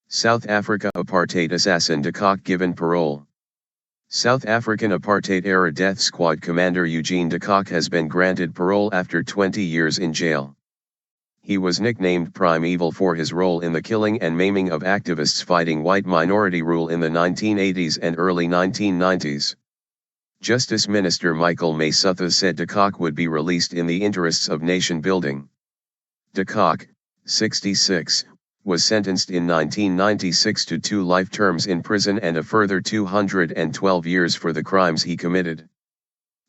South Africa apartheid assassin de Kock given parole. South African apartheid-era death squad commander Eugene de Kock has been granted parole after 20 years in jail. He was nicknamed Prime Evil for his role in the killing and maiming of activists fighting white minority rule in the 1980s and early 1990s. Justice Minister Michael Masutha said de Kock would be released in the interests of nation building. De Kock, 66, was sentenced in 1996 to 2 life terms in prison and a further 212 years for the crimes he committed.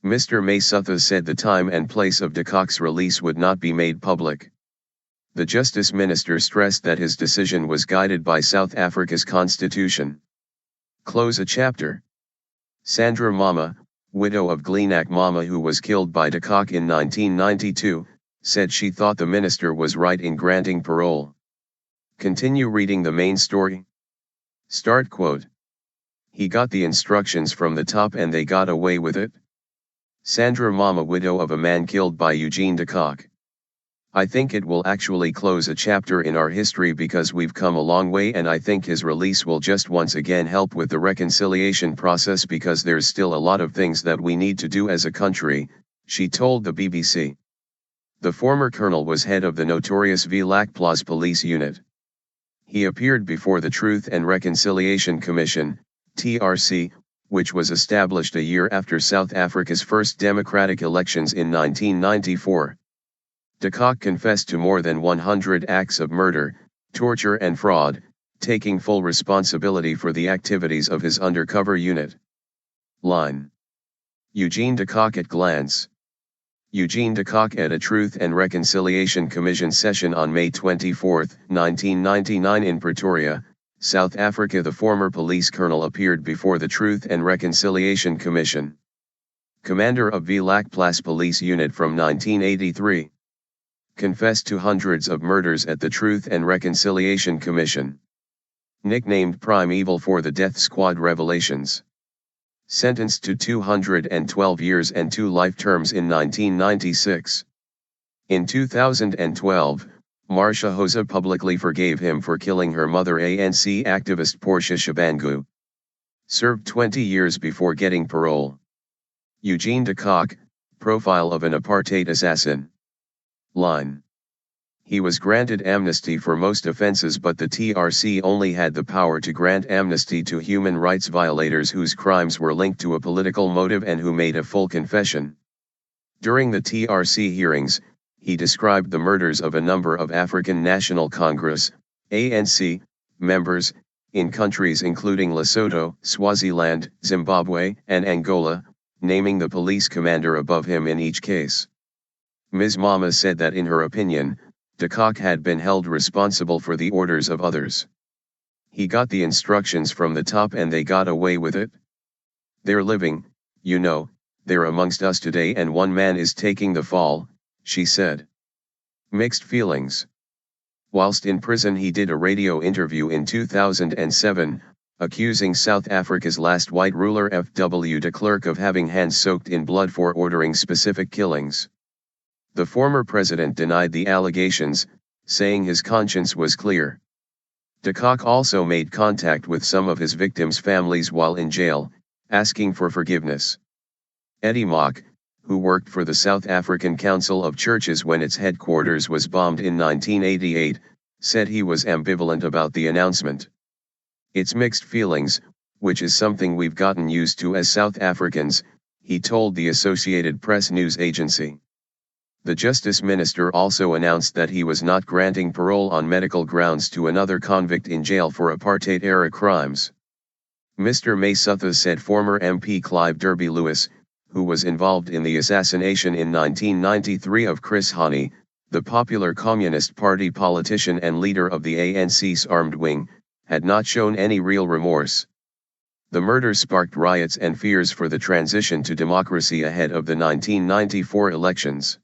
Mr. Masutha said the time and place of de Kock's release would not be made public. The Justice Minister stressed that his decision was guided by South Africa's constitution. Close a chapter. Sandra Mama, widow of Gleenak Mama who was killed by de Kock in 1992, said she thought the minister was right in granting parole. Continue reading the main story. Start quote. He got the instructions from the top and they got away with it? Sandra Mama, widow of a man killed by Eugene de Kock. I think it will actually close a chapter in our history because we've come a long way, and I think his release will just once again help with the reconciliation process because there's still a lot of things that we need to do as a country, she told the BBC. The former colonel was head of the notorious Vilakaplaas police unit. He appeared before the Truth and Reconciliation Commission, TRC, which was established a year after South Africa's first democratic elections in 1994. De Kock confessed to more than 100 acts of murder, torture and fraud, taking full responsibility for the activities of his undercover unit. Line. Eugene de Kock at glance. Eugene de Kock at a Truth and Reconciliation Commission session on May 24, 1999 in Pretoria, South Africa. The former police colonel appeared before the Truth and Reconciliation Commission. Commander of Vilakaplaas Police Unit from 1983. Confessed to hundreds of murders at the Truth and Reconciliation Commission. Nicknamed Prime Evil for the death squad revelations. Sentenced to 212 years and 2 life terms in 1996. In 2012, Marcia Hosa publicly forgave him for killing her mother, ANC activist Portia Shabangu. Served 20 years before getting parole. Eugene de Kock, profile of an apartheid assassin. Line. He was granted amnesty for most offenses, but the TRC only had the power to grant amnesty to human rights violators whose crimes were linked to a political motive and who made a full confession. During the TRC hearings, he described the murders of a number of African National Congress, ANC, members, in countries including Lesotho, Swaziland, Zimbabwe, and Angola, naming the police commander above him in each case. Ms. Mama said that in her opinion, de Kock had been held responsible for the orders of others. He got the instructions from the top and they got away with it? They're living, you know, they're amongst us today and one man is taking the fall, she said. Mixed feelings. Whilst in prison he did a radio interview in 2007, accusing South Africa's last white ruler F.W. de Klerk of having hands soaked in blood for ordering specific killings. The former president denied the allegations, saying his conscience was clear. De Kock also made contact with some of his victims' families while in jail, asking for forgiveness. Eddie Mock, who worked for the South African Council of Churches when its headquarters was bombed in 1988, said he was ambivalent about the announcement. It's mixed feelings, which is something we've gotten used to as South Africans, he told the Associated Press news agency. The Justice Minister also announced that he was not granting parole on medical grounds to another convict in jail for apartheid-era crimes. Mr. Masutha said former MP Clive Derby Lewis, who was involved in the assassination in 1993 of Chris Hani, the popular Communist Party politician and leader of the ANC's armed wing, had not shown any real remorse. The murder sparked riots and fears for the transition to democracy ahead of the 1994 elections.